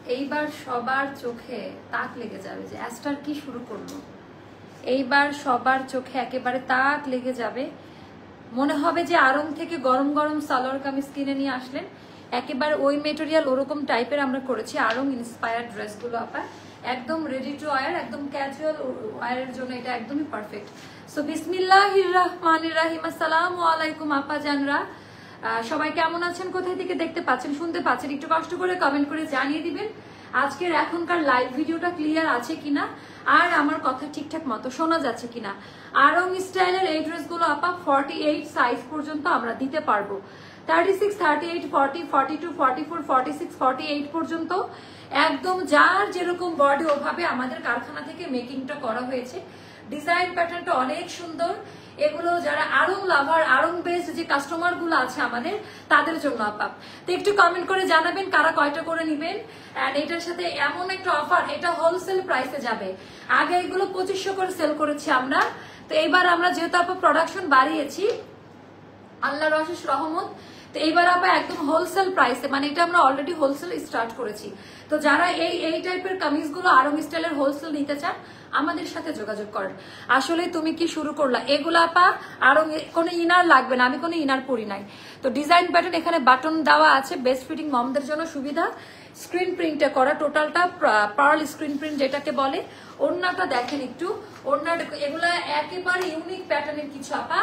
এইবার সবার চোখে তাক লেগে যাবে যে অ্যাস্টার কি শুরু করলো। এইবার সবার চোখে একেবারে তাক লেগে যাবে, মনে হবে যে আড়ং থেকে গরম গরম সালোয়ার কামিজ কিনে নিয়ে আসলেন। একেবারে ওই মেটেরিয়াল ওরকম টাইপের আমরা করেছি আড়ং ইন্সপায়ার্ড ড্রেসগুলো আপা, একদম রেডি টু ওয়্যার, একদম ক্যাজুয়াল ওয়্যারের জন্য এটা একদমই পারফেক্ট। সো বিসমিল্লাহির রহমানির রহিম। আসসালামু আলাইকুম আপা জানরা, সবাই কেমন আছেন, কোথায় থেকে দেখতে পাচ্ছেন শুনতে পাচ্ছেন একটু কষ্ট করে কমেন্ট করে জানিয়ে দিবেন আজকের এখনকার লাইভ ভিডিওটা ক্লিয়ার আছে কিনা আর আমার কথা ঠিকঠাক মতো শোনা যাচ্ছে কিনা। আড়ং স্টাইলের এই ড্রেসগুলো আপা 48 সাইজ পর্যন্ত আমরা দিতে পারবো, 36, 38, 40, 42, 44, 46, 48 পর্যন্ত একদম যার যেরকম বডি ওভাবে আমাদের কারখানা থেকে মেকিংটা করা হয়েছে। ডিজাইন প্যাটার্নটা অনেক সুন্দর, এগুলো যারা আড়ং লাভার, আড়ং বেসড যে কাস্টমার গুলো আছে আমাদের তাদের জন্য আপা। তো একটু কমেন্ট করে জানাবেন কারা কয়টা করে নিবেন। এন্ড এটার সাথে এমন একটা অফার, এটা হোলসেল প্রাইসে যাবে। আগে এগুলো 2500 করে সেল করেছি আমরা, তো এইবার আমরা যেহেতু আপা প্রোডাকশন বাড়িয়েছি আল্লাহর অশেষ রহমত, তো এইবার আপা একদম হোলসেল প্রাইসে, মানে এটা আমরা অলরেডি হোলসেল স্টার্ট করেছি। তো যারা এই টাইপের কামিজগুলো আড়ং স্টাইলের হোলসেল নিতে চান আমাদের সাথে যোগাযোগ করেন। আসলে তুমি কি শুরু করলা, এগুলো আপা আড়ং কোনো ইনার লাগবে না, আমি কোনো ইনার পরি নাই। তো ডিজাইন প্যাটার্ন এখানে বাটন দেওয়া আছে, বেস্ট ফিটিং মমদের জন্য সুবিধা। স্ক্রিন প্রিন্টে করা, টোটালটা পার্ল স্ক্রিন প্রিন্ট যেটাকে বলে। ওড়নাটা দেখেন একটু, ওড়না এগুলা একেবারে ইউনিক প্যাটার্নের কিছু আপা,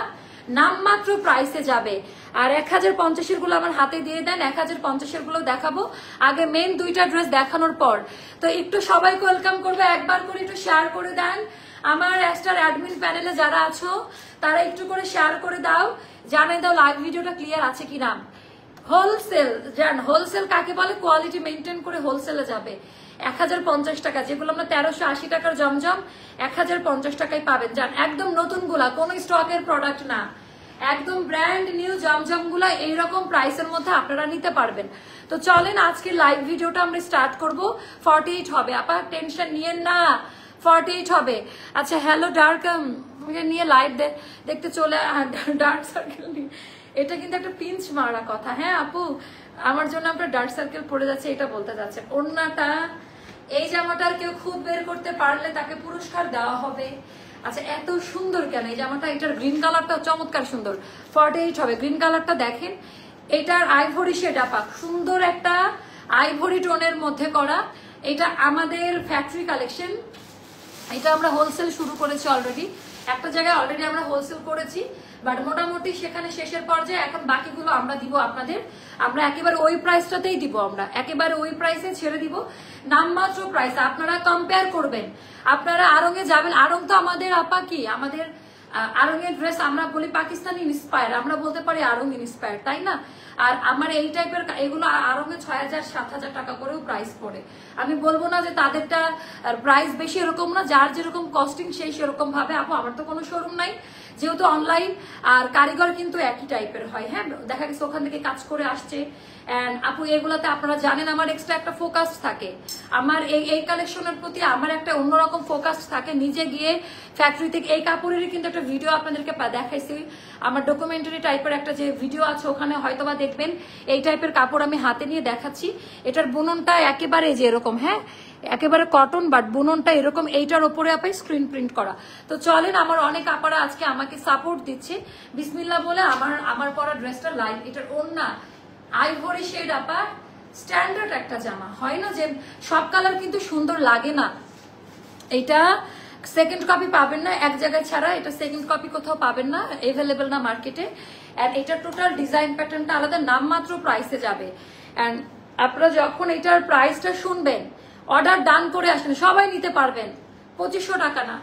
নামমাত্র প্রাইসে যাবে। আর 1050 গুলো আমার হাতে দিয়ে দেন, 1050 গুলো দেখাবো আগে মেন দুইটা ড্রেস দেখানোর পর। তো একটু সবাইকে ওয়েলকাম করবে, একবার করে একটু শেয়ার করে দেন। আমার অ্যাস্টার অ্যাডমিন প্যানেলে যারা আছো তারা একটু করে শেয়ার করে দাও, জানাই দাও লাইভ ভিডিওটা ক্লিয়ার আছে কিনা। হোলসেল জান, হোলসেল কাকে বলে, কোয়ালিটি মেনটেন করে হোলসেলে যাবে। 1050 টাকা, যেগুলো আমরা 1380 টাকার জমজম 1050 টাকায় পাবেন। জান একদম নতুন গুলা, কোনো স্টকের প্রোডাক্ট না, একদম ব্র্যান্ড নিউ জমজম গুলা এইরকম প্রাইসের মধ্যে আপনারা নিতে পারবেন। তো চলেন আজকে লাইভ ভিডিওটা আমরা স্টার্ট করব। 48 হবে আপা, টেনশন নিয়েন না, 48 হবে। আচ্ছা হ্যালো ডার্ক নিয়ে লাইভ দেখতে চলে, ডার্ক সার্কেল নিয়ে, এটা কিন্তু একটা পিঞ্চ মারা কথা। হ্যাঁ আপু, আমার জন্য আপনার ডার্ক সার্কেল পড়ে যাচ্ছে এটা বলতে যাচ্ছে। ওড়নাটা, এই জামাটার কেউ খুব বের করতে পারলে তাকে পুরস্কার দেওয়া হবে। আচ্ছা এত সুন্দর কেন এই জামাটা, এটার গ্রিন কালারটা চমৎকার সুন্দর। 48 হবে, গ্রিন কালারটা দেখেন, এটার আইভরি শেড আপা, সুন্দর একটা আইভরি টোনের মধ্যে করা। এটা আমাদের ফ্যাক্টরি কালেকশন, এটা আমরা হোলসেল শুরু করেছি অলরেডি, একটা জায়গায় অলরেডি আমরা হোলসেল করেছি, বাট মোটামুটি সেখানে শেষের পর্যায়ে। এখন বাকিগুলো আমরা দিব আপনাদের, আমরা একেবারে ওই প্রাইসটাতেই দিব, আমরা একেবারে ওই প্রাইসে ছেড়ে দিব, নামমাত্র প্রাইস। আপনারা কম্পেয়ার করবেন, আপনারা আড়ং এ যাবেন। আড়ং তো আমাদের আপা কি, আমাদের আড়ং এর ড্রেস আমরা বলি পাকিস্তানি ইন্সপায়ার, আমরা বলতে পারি আড়ং ইন্সপায়ার, তাই না? আর আমার এই টাইপের এগুলো আড়ং এ 6000-7000 টাকা করেও প্রাইস পড়ে। আমি বলবো না যে তাদেরটা প্রাইস বেশি, এরকম না, যার যেরকম কস্টিং সেই সেরকম ভাবে। আপু আমার তো কোনো শোরুম নাই, যেহেতু অনলাইন, আর কারিগর কিন্তু একই টাইপের হয়। হ্যাঁ দেখা গেছে ওখান থেকে কাজ করে আসছে। এন্ড আপু এগুলাতে আপনারা জানেন আমার এক্সট্রা একটা ফোকাস থাকে, আমার এই কালেকশনের প্রতি আমার একটা অন্যরকম ফোকাস থাকে। নিজে গিয়ে ফ্যাক্টরি থেকে এই কাপড়েরই কিন্তু একটা ভিডিও আপনাদেরকে দেখাইছি, আমার ডকুমেন্টারি টাইপের একটা যে ভিডিও আছে ওখানে হয়তোবা দেখবেন এই টাইপের কাপড় আমি হাতে নিয়ে দেখাচ্ছি। এটার বুননটা একেবারে যে এরকম, হ্যাঁ একেবারে কটন, বাট বুননটা এরকম, এইটার ওপরে আপনি স্ক্রিন প্রিন্ট করা। তো চলেন, আমার অনেক আপারা আজকে আমাকে সাপোর্ট দিচ্ছে, বিসমিল্লাহ বলে আমার পরা ড্রেসটা লাইভ। এটার ওড়না আইভরি শেড আপা, স্ট্যান্ডার্ড একটা জামা, হয় না যে সব কালার কিন্তু সুন্দর লাগে না। এটা সেকেন্ড কপি পাবেন না এক জায়গায় ছাড়া, এটা সেকেন্ড কপি কোথাও পাবেন না, এভেলেবেল না মার্কেটে। এন্ড এটা টোটাল ডিজাইন প্যাটার্নটা আলাদা, নামমাত্র প্রাইসে যাবে। এন্ড আপনারা যখন এটার প্রাইসটা শুনবেন অর্ডার ডান করে আসেন, সবাই নিতে পারবেন। 2500 টাকা না,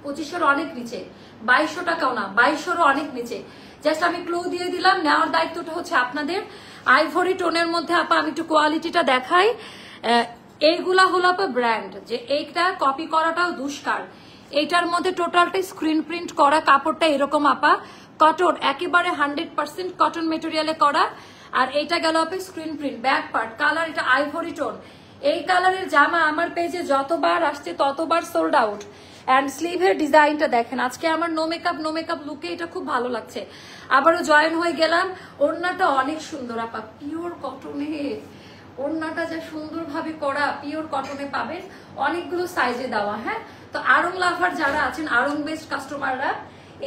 2500 অনেক নিচে, 2200 টাকাও না, 2200 অনেক নিচে। জাস্ট আমি ক্লু দিয়ে দিলাম, নেওয়ার দায়িত্বটা হচ্ছে আপনাদের। আইভরি টোনের মধ্যে আপা আমি একটু কোয়ালিটিটা দেখাই। এইগুলা হলো আপা ব্র্যান্ড, যে এইটা কপি করাটাও দুষ্কার। এইটার মধ্যে টোটালটা স্ক্রিন প্রিন্ট করা, কাপড়টা এরকম আপা, কটন, একেবারে 100% কটন মেটেরিয়ালে করা। আর এইটা গেল আপা screen print, back part, colour এটা আইভরি টোন। এই কালারের জামা আমার পেজে যতবার আসছে ততবার সোল্ড আউট। এন্ড স্লিভের ডিজাইনটা দেখেন, আজকে আমার নো মেকআপ লুকে এটা খুব ভালো লাগছে। আবারও জয়েন হয়ে গেলাম, ওড়নাটা অনেক সুন্দর আপা, পিওর কটনে, ওড়নাটা যা সুন্দরভাবে করা পিওর কটনে পাবেন, অনেকগুলো সাইজে দেওয়া। হ্যাঁ, তো আড়ং লাভার যারা আছেন, আড়ং বেস্ট কাস্টমাররা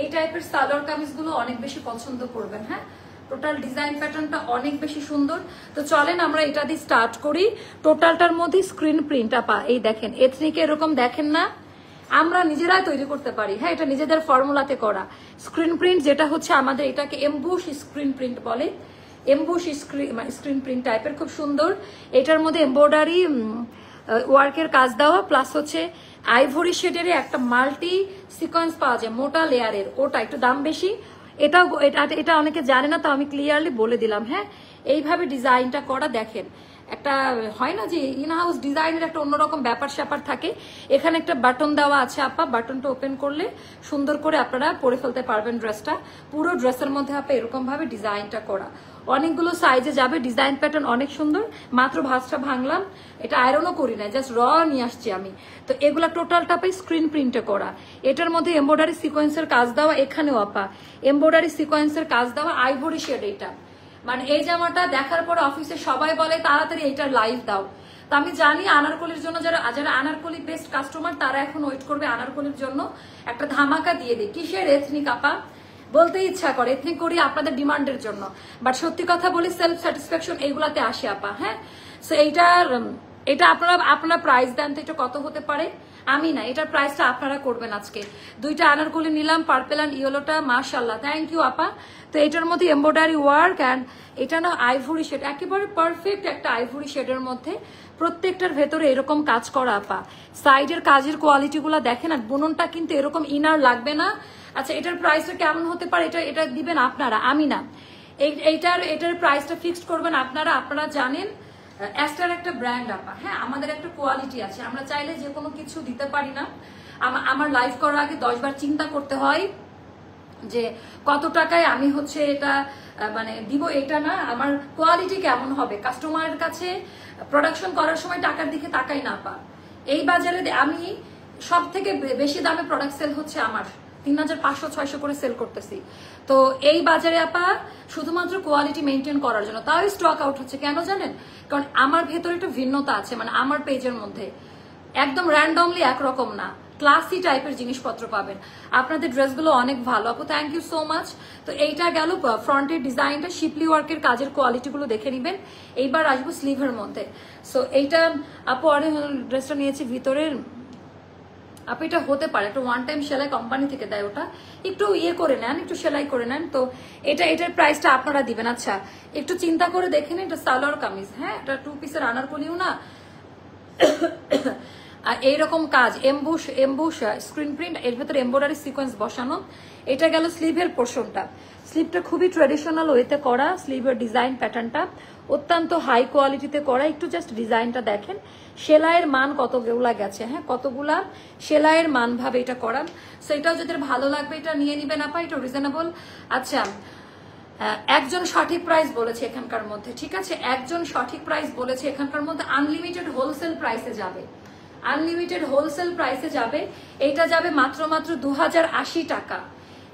এই টাইপের সালোয়ার কামিজগুলো অনেক বেশি পছন্দ করবেন। হ্যাঁ, টোটাল ডিজাইন প্যাটার্নটা অনেক বেশি সুন্দর। তো চলেন আমরা এটা দিয়ে স্টার্ট করি। টোটালটার মধ্যে স্ক্রিন প্রিন্টটা এই দেখেন, এথনিকে এরকম দেখেন না, আমরা নিজেরাই তৈরি করতে পারি। হ্যাঁ, এটা নিজেদের ফর্মুলাতে করা স্ক্রিন প্রিন্ট, যেটা হচ্ছে আমাদের এটাকে এমবুশ স্ক্রিন প্রিন্ট বলে। এমবুশ স্ক্রিন প্রিন্ট টাইপের, খুব সুন্দর। এটার মধ্যে এমব্রয়ডারি ওয়ার্কের কাজ দেওয়া, প্লাস হচ্ছে আইভরি শেডের একটা মাল্টি সিকোয়েন্স পাওয়া যায় মোটা লেয়ারের, ওটা একটু দাম বেশি। এটা অনেকে জানে না, তো আমি ক্লিয়ারলি বলে দিলাম। হ্যাঁ, এইভাবে ডিজাইনটা করা দেখেন, একটা হয় না যে ইন হাউস ডিজাইনের একটা অন্যরকম ব্যাপার স্যাপার থাকে। এখানে একটা বাটন দেওয়া আছে আপা, বাটনটা ওপেন করলে সুন্দর করে আপনারা পরে ফেলতে পারবেন ড্রেসটা। পুরো ড্রেসের মধ্যে আপা এরকম ভাবে ডিজাইনটা করা, অনেকগুলো সাইজে যাবে। ডিজাইন প্যাটার্ন অনেক সুন্দর। মাত্র ভাঁজটা ভাঙলাম, এটা আয়রনও করি না, জাস্ট র নিয়ে আসছি আমি। তো এগুলা টোটালটা পাই স্ক্রিন প্রিন্টে করা। এটার মধ্যে এমব্রয়ডারি সিকোয়েন্সের কাজ দেওয়া, এখানেও আপা এমব্রয়ডারি সিকোয়েন্সের কাজ দেওয়া, আইভরি শেড। এটা মানে এই জামাটা দেখার পর অফিসে সবাই বলে তাড়াতাড়ি এইটার লাইভ দাও। তো আমি জানি আনারকলির জন্য যারা আনারকলি বেস্ট কাস্টমার তারা এখন ওয়েট করবে আনারকলির জন্য একটা ধামাকা দিয়ে দিই। কিসের এথনিক আপা বলতে ইচ্ছা করে, এথনিক করি আপনাদের ডিমান্ডের জন্য, বাট সত্যি কথা বলি সেলফ স্যাটিসফ্যাকশন এইগুলাতে আসে আপা। হ্যাঁ, সো এটা আপনারা প্রাইস দেন তো এটা কত হতে পারে, আমি না, এটার প্রাইসটা আপনারা করবেন আজকে। দুইটা আনারকলি নিলাম, পার্পল অ্যান্ড ইয়েলোটা, মাশাআল্লাহ, থ্যাংক ইউ আপা। তো এটার মধ্যে এমব্রয়ডারি ওয়ার্ক অ্যান্ড এটা না আইভরি শেড, একেবারে পারফেক্ট একটা আইভরি শেডের মধ্যে, প্রত্যেকটার ভেতরে এরকম কাজ করা আপা। সাইডের কাজের কোয়ালিটি গুলা দেখেন, আর বুননটা কিন্তু এরকম ইনার লাগবে না। আচ্ছা, এটার প্রাইসটা কেমন হতে পারে, এটা দিবেন আপনারা, আমি না। এটার প্রাইসটা ফিক্সড করবেন আপনারা। আপনারা জানেন অ্যাস্টার একটা ব্র্যান্ড আপা। হ্যাঁ, আমাদের একটা কোয়ালিটি আছে, আমরা চাইলে যে কোনো কিছু দিতে পারি না। আমার লাইভ করার আগে 10 বার চিন্তা করতে হয় যে কত টাকায় আমি হচ্ছে এটা মানে দিব, এটা না আমার কোয়ালিটি কেমন হবে। কাস্টমারের কাছে প্রোডাকশন করার সময় টাকার দিকে তাকাই না আপা। এই বাজারে আমি সব থেকে বেশি দামে প্রোডাক্ট সেল হচ্ছে আমার, 3500-600 করে সেল করতেছি। তো এই বাজারে আপা শুধুমাত্র কোয়ালিটি মেনটেন করার জন্য, তাও স্টক আউট হচ্ছে কেন জানেন? কারণ আমার ভেতরে একটা ভিন্নতা আছে, মানে আমার পেজের মধ্যে একদম র্যান্ডমলি একরকম না, ক্লাসি টাইপের জিনিসপত্র পাবেন। আপনাদের ড্রেসগুলো অনেক ভালো আপু, থ্যাংক ইউ সো মাচ। তো এইটা গেল ফ্রন্টের ডিজাইনটা, শিপলি ওয়ার্কের কাজের কোয়ালিটিগুলো দেখে নিবেন। এইবার আসবো স্লিভের মধ্যে। সো এইটা আপু অনেক ড্রেসটা নিয়েছি ভিতরের আপনি, এটা হতে পারে একটা ওয়ান টাইম সেলাই কোম্পানি থেকে দেয়, ওটা একটু ইয়ে করে নেন, একটু সেলাই করে নেন। তো এটার প্রাইসটা আপনারা দিবেন। আচ্ছা, একটু চিন্তা করে দেখেন, এটা সালোয়ার কামিজ। হ্যাঁ, এটা 2 পিসের আনারকলিও না, আর এইরকম কাজ এমবুশ স্ক্রিন প্রিন্ট, এর ভেতরে এমব্রয়ডারি সিকোয়েন্স বসানো। এটা গেল স্লিভের পোর্শনটা। স্লিভটা খুবই ট্রেডিশনাল ওয়েতে করা, স্লিভের ডিজাইন প্যাটার্নটা অত্যন্ত হাই কোয়ালিটিতে করা। একটু জাস্ট ডিজাইনটা দেখেন, সেলাইয়ের মান কতগুলা গেছে। হ্যাঁ, কতগুলা সেলাইয়ের মান ভাবে এটা করা। সো এটাও যদি ভালো লাগবে এটা নিয়ে নিবেন আপা, এটা রিজনেবল। আচ্ছা, একজন সঠিক প্রাইস বলেছে এখানকার মধ্যে, ঠিক আছে, একজন সঠিক প্রাইস বলেছে এখানকার মধ্যে, আনলিমিটেড হোলসেল প্রাইসে যাবে, আনলিমিটেড হোলসেল প্রাইসে যাবে। এইটা যাবে মাত্র 2080 টাকা।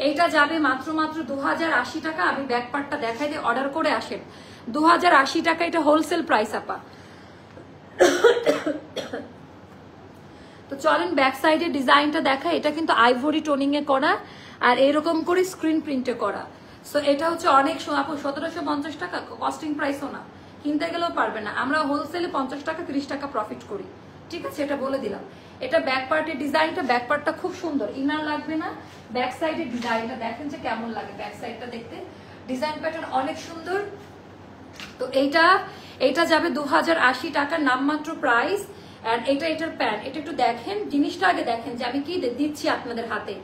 এইটা যাবে মাত্র 2080 টাকা। আমি ব্যাকপার্টটা দেখাই দিয়ে অর্ডার করে আসেন, 2080 টাকা এটা হোলসেল প্রাইস আপা। তো চলেন ব্যাক সাইডের ডিজাইনটা দেখা। এটা কিন্তু আইভরি টোনিং এ করা আর এরকম করে স্ক্রিন প্রিন্টে করা। সো এটা হচ্ছে অনেক 1750 টাকা, কস্টিং প্রাইসও না, কিনতে গেলেও পারবে না। আমরা হোলসেলে 50 টাকা 30 টাকা প্রফিট করি, ঠিক আছে, এটা বলে দিলাম। এটা ব্যাক পার্টের ডিজাইনটা, ব্যাক পার্টটা খুব সুন্দর, ইনার লাগবে না। ব্যাক সাইডের ডিজাইনটা দেখেন যে কেমন লাগে, ব্যাক সাইডটা দেখতে ডিজাইন প্যাটার্ন অনেক সুন্দর। তো এইটা যাবে 2080 টাকা নামমাত্র প্রাইস। আর এটার প্যান্ট, এটা একটু দেখেন, জিনিসটা আগে দেখেন যে আমি কি দিচ্ছি আপনাদের হাতে।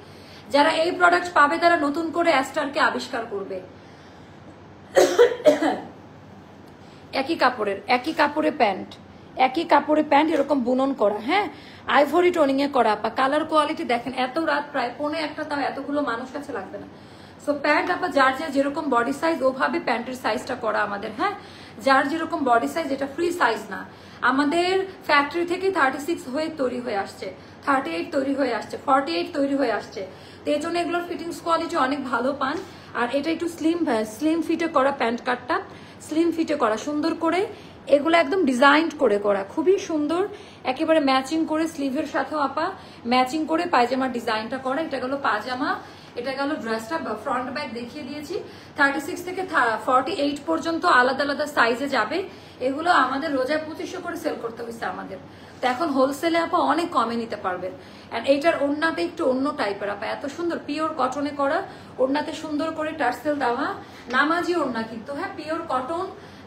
যারা এই প্রোডাক্ট পাবে তারা নতুন করে অ্যাস্টারকে আবিষ্কার করবে। একই কাপড়ে প্যান্ট এরকম বুনন করা। হ্যাঁ, আইভরি টোনিং এ করা। কালার কোয়ালিটি দেখেন, এত রাত প্রায় 1:45, তাও এতগুলো মানুষ কাছে লাগবে না। সো প্যান্ট আপা যার যেরকম বডি সাইজ ওভাবে প্যান্টের সাইজটা করা আমাদের। হ্যাঁ, যার যেরকম বডি সাইজ, এটা ফ্রি সাইজ না, আমাদের ফ্যাক্টরি থেকে 36 হয়ে তৈরি হয়ে আসছে, 38 তৈরি হয়ে আসছে, 48 তৈরি হয়ে আসছে। তো এই জন্য এগুলোর ফিটিংস কোয়ালিটি অনেক ভালো পান। আর এটা একটু স্লিম ফিটে করা, প্যান্ট কাটটা স্লিম ফিটে করা সুন্দর করে। এগুলো একদম ডিজাইন করে করা, খুবই সুন্দর, একেবারে ম্যাচিং করে স্লিভের সাথেও আপা ম্যাচিং করে পায়জামার ডিজাইনটা করা। এটা গেল পাজামা, এটা গেল ড্রেসটা, ফ্রন্ট ব্যাক দেখিয়ে দিয়েছি। 36 থেকে 48 পর্যন্ত আলাদা আলাদা সাইজে যাবে। এগুলো আমাদের রোজায় 2500 করে সেল করতে হয়েছে আমাদের, তো এখন হোলসেলে আপা অনেক কমে নিতে পারবেন। এন্ড এইটার ওড়নাটা একটু অন্য টাইপের আপা, এত সুন্দর পিওর কটনে করা, ওড়নাতে সুন্দর করে টার্সেল দেওয়া, নামাজি ওড়না কিন্তু, হ্যাঁ পিওর কটন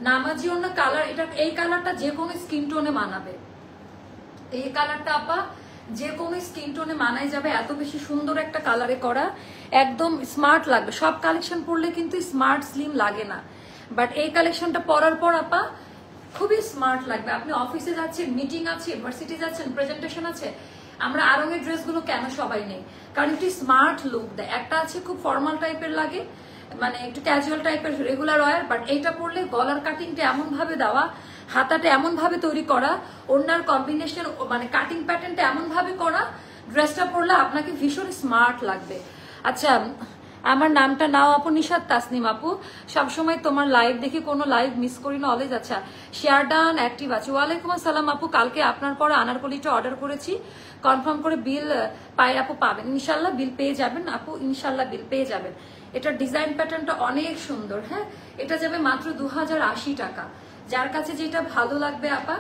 নামাজি ওড়না। কালার এটা, এই কালারটা যে কোনো স্কিন টোনে মানাবে, এই কালারটা আপা যে কোনো স্কিন টোনে মানাই যাবে, এত বেশি সুন্দর একটা কালারে করা, একদম স্মার্ট লাগবে। সব কালেকশন পরলে কিন্তু স্মার্ট স্লিম লাগে না, বাট এই কালেকশনটা পরার পর আপা খুবই স্মার্ট লাগবে। আপনি অফিসে যাচ্ছেন, মিটিং আছে, ইউনিভার্সিটি যাচ্ছেন, প্রেজেন্টেশন আছে, আমরা আরঙের ড্রেসগুলো কেন সবাই নেই, কারণ একটি স্মার্ট লুক দেয়। একটা আছে খুব ফর্মাল টাইপের লাগে, মানে একটু ক্যাজুয়াল টাইপের রেগুলার ওয়্যার, বাট এইটা পরলে গলার কাটিংটা এমন ভাবে দেওয়া, হাতাটা এমন ভাবে তৈরি করা, ওড়নার কম্বিনেশন মানে কাটিং প্যাটার্নটা এমন ভাবে করা, ড্রেসটা পরলে আপনাকে ভীষণ স্মার্ট লাগবে। আচ্ছা আমার নামটা নাও আপু, নিশাদ তাসনিম আপু, সবসময় তোমার লাইভ দেখি, কোনো লাইভ মিস করি না অলওয়েজ। আচ্ছা শেয়ার ডান অ্যাক্টিভ আছে। ওয়ালাইকুম আসসালাম আপু, কালকে আপনার পরে আনারকলিটা অর্ডার করেছি, কনফার্ম করে বিল পায় আপু পাবেন ইনশাল্লাহ, বিল পেয়ে যাবেন আপু ইনশাল্লাহ, বিল পেয়ে যাবেন। এটার ডিজাইন প্যাটার্নটা অনেক সুন্দর, হ্যাঁ এটা যাবে মাত্র 2080 টাকা। যার কাছে যেটা ভালো লাগবে আপা,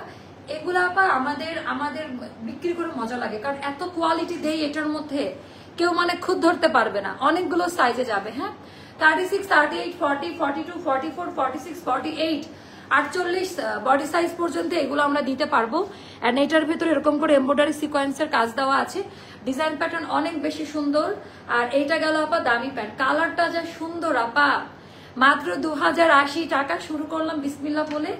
এগুলো আপা আমাদের আমাদের বিক্রি করে মজা লাগে, কারণ এত কোয়ালিটি দেই এটার মধ্যে, কেউ মানে খুদ ধরতে পারবে না, অনেকগুলো সাইজে যাবে। হ্যাঁ 36, 38, 40, 42, 44, 46, 48, 48 বডি সাইজ পর্যন্ত এগুলো আমরা দিতে পারবো। এন্ড এটার ভিতরে এরকম করে এমব্রয়ডারি সিকোয়েন্সের কাজ দেওয়া আছে, ডিজাইন প্যাটার্ন অনেক বেশি সুন্দর। আর এইটা গেল আপা দামি প্যান্ট, কালারটা যা সুন্দর আপা, মাত্র 2080 টাকা শুরু করলাম বিসমিল্লাহ বলে।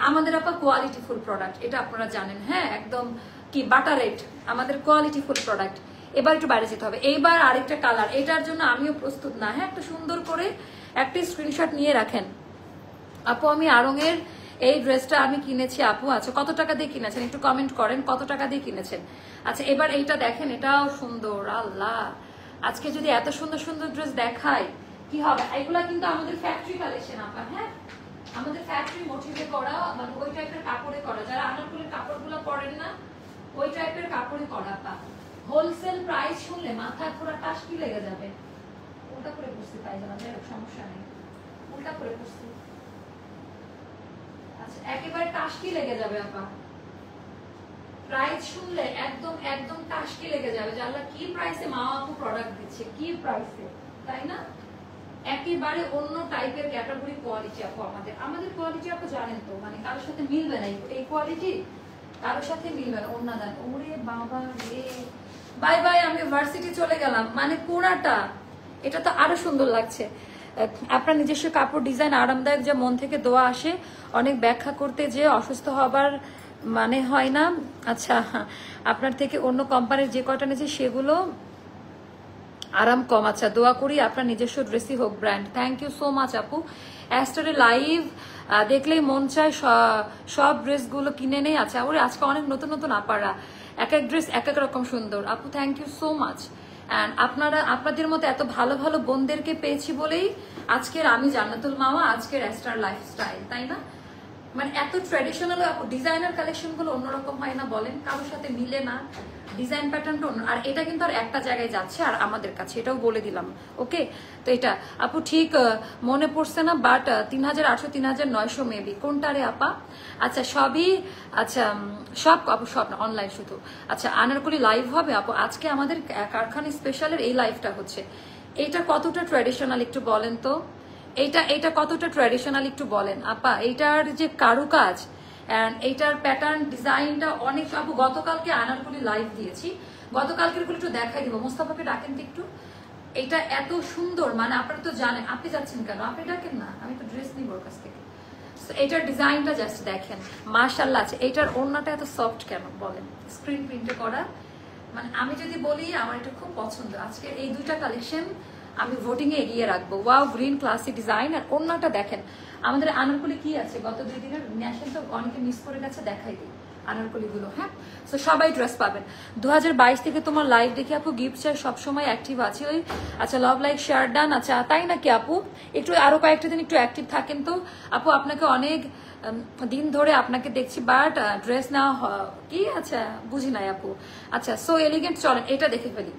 আমাদের আপা কোয়ালিটি ফুল প্রোডাক্ট, এটা আপনারা জানেন, হ্যাঁ একদম কি বাটার রেট, আমাদের কোয়ালিটি ফুল প্রোডাক্ট। এবার একটু বাইরে যেতে হবে। এইবার আরেকটা কালার, এটার জন্য আমিও প্রস্তুত না, হ্যাঁ একটা সুন্দর করে একটা স্ক্রিনশট নিয়ে রাখেন আপু। আমি আড়ঙের এই ড্রেসটা আমি কিনেছি আপু। আচ্ছা কত টাকা দিয়ে কিনেছেন একটু কমেন্ট করেন, কত টাকা দিয়ে কিনেছেন। আচ্ছা এবার এইটা দেখেন, এটাও সুন্দর, আল্লাহ আজকে যদি এত সুন্দর সুন্দর ড্রেস দেখাই কি হবে। এগুলা কিন্তু আমাদের ফ্যাক্টরি কালেকশন আপা, হ্যাঁ আমাদের ফ্যাক্টরি মোটিভে করা, মানে ওই টাইপের কাপড়ে করা, যারা আনারকলির কাপড়গুলো পরেন না ওই টাইপের কাপড়ে করা আপা। হোলসেল প্রাইস শুনলে মাথা পুরো টাসকি লেগে যাবে। উল্টা করে বুঝতে পাই না, যাই হোক সমস্যা নেই, উল্টা করে বুঝতে, আচ্ছা একেবারে টাসকি লেগে যাবে আপা। প্রাইস শুনলে একদম একদম টাসকি লেগে যাবে, যে আল্লাহ কি প্রাইসে মা আপু প্রোডাক্ট দিচ্ছে, কি প্রাইসে, তাই না? একেবারে অন্য টাইপের ক্যাটাগরি কোয়ালিটি আপু। আমাদের আমাদের কোয়ালিটি আপু জানেন তো, মানে কারোর সাথে মিলবে না এই কোয়ালিটি, কারোর সাথে মিলবে না। অন্য দান ওরে বাবা রে, বাই বাই আমি ভার্সিটি চলে গেলাম, মানে পুরাটা এটা তো আরো সুন্দর লাগছে। আপনার নিজস্ব কাপড় ডিজাইন আরামদায়ক, যা মন থেকে দোয়া আসে, অনেক ব্যাখ্যা করতে যে অসুস্থ হবার মানে হয় না। আচ্ছা আপনার থেকে অন্য কোম্পানির যে কয়টা নিয়েছে সেগুলো আরাম কম। আচ্ছা দোয়া করি আপনার নিজস্ব ড্রেসই হোক brand. Thank you so much আপু। অ্যাস্টারে লাইভ দেখলেই মন চায় সব ড্রেসগুলো কিনে নেই। আচ্ছা ওরে আজকে অনেক নতুন নতুন আপারা, এক এক ড্রেস এক এক রকম সুন্দর আপু। Thank you so much. And আপনাদের মতো এত ভালো ভালো বোনদেরকে পেয়েছি বলেই আজকের আমি জান্নাতুল মাওয়া, আজকের অ্যাস্টার লাইফস্টাইল, তাই না? মানে এত ট্র্যাডিশনাল আপু, ডিজাইনার কালেকশন গুলো অন্যরকম হয় না বলেন, কারোর সাথে মিলে না, ডিজাইন প্যাটার্নটা অন্য। আর এটা কিন্তু আর একটা জায়গায় যাচ্ছে আর আমাদের কাছে, এটাও বলে দিলাম। ওকে তো এটা আপু ঠিক মনে পড়ছে না, বাট 3800 3900 মেবি কোনটা রে আপা? আচ্ছা সবই, আচ্ছা সব আপু সব না, অনলাইন শুধু। আচ্ছা আনারকলি লাইভ হবে আপু আজকে আমাদের কারখানা স্পেশালের এই লাইভটা হচ্ছে। এটা কতটা ট্র্যাডিশনাল একটু বলেন তো, এইটা কতটা ট্র্যাডিশনাল একটু বলেন আপা। এইটার যে কারুকাজ এন্ড এইটার প্যাটার্ন ডিজাইনটা অনেক আপু। গতকালকে আনারকলি লাইভ দিয়েছি, গতকালকের গুলো একটু দেখাই দিব। মোস্তাফাকে ডাকেন তো একটু। এটা এত সুন্দর, মানে আপনারা তো জানেন। আপনি যাচ্ছেন কেন? আপনি ডাকেন না, আমি তো ড্রেস নিব ওর কাছ থেকে। এটার ডিজাইনটা জাস্ট দেখেন, মাশাআল্লাহ আছে। এইটার ওড়নাটা এত সফট কেন বলেন, স্ক্রিন প্রিন্টে করা। মানে আমি যদি বলি আমার এটা খুব পছন্দ। আজকে এই দুইটা কালেকশন আমি ভোটিং এ এগিয়ে রাখবো। Wow green classy design. আর ওড়নাটা দেখেন আমাদের আনারকলি কি আছে গত 2 দিনের ন্যাশন তো অনেকে মিস করে গেছে, দেখাই দিই আনারকলি গুলো। হ্যাঁ, তো সবাই ড্রেস পাবেন। 2022 থেকে তোমার লাইভ দেখে আপু গিফট চাই সবসময় অ্যাক্টিভ আছে ওই। আচ্ছা, লাভ লাইক শেয়ার ডান। আচ্ছা, তাই নাকি আপু? একটু আরো কয়েকটা দিন একটু অ্যাক্টিভ থাকেন তো আপু। আপনাকে অনেক দিন ধরে আপনাকে দেখছি, বাট ড্রেস না কি, আচ্ছা বুঝি নাই আপু। আচ্ছা, সো এলিগেন্ট, চলেন এটা দেখে ফেলি।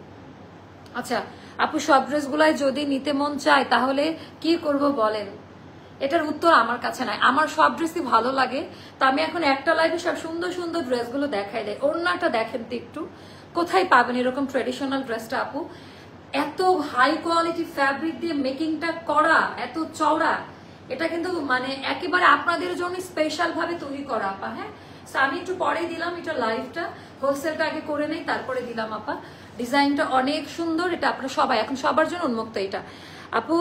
আচ্ছা আপু, সব ড্রেসগুলাই যদি নিতে মন চায় তাহলে কি করব বলেন? এটার উত্তর আমার কাছে নাই। আমার সব ড্রেসই ভালো লাগে, তো আমি এখন একটা লাইভে সব সুন্দর সুন্দর ড্রেসগুলো দেখাই দেয়। ওড়নাটা দেখেন তো একটু, কোথায় পাবেন এরকম ট্রেডিশনাল ড্রেসটা আপু? এত হাই কোয়ালিটি ফ্যাব্রিক দিয়ে মেকিংটা করা, এত চওড়া, এটা কিন্তু মানে একেবারে আপনাদের জন্য স্পেশাল ভাবে তৈরি করা আপা। হ্যাঁ, আমি একটু পরে দিলাম এটা লাইভটা, হোলসেলটা আগে করে নেই তারপরে দিলাম আপা। ডিজাইনটা অনেক সুন্দর, এটা আপনারা সবাই এখন সবার জন্য উন্মুক্ত এটা আপু।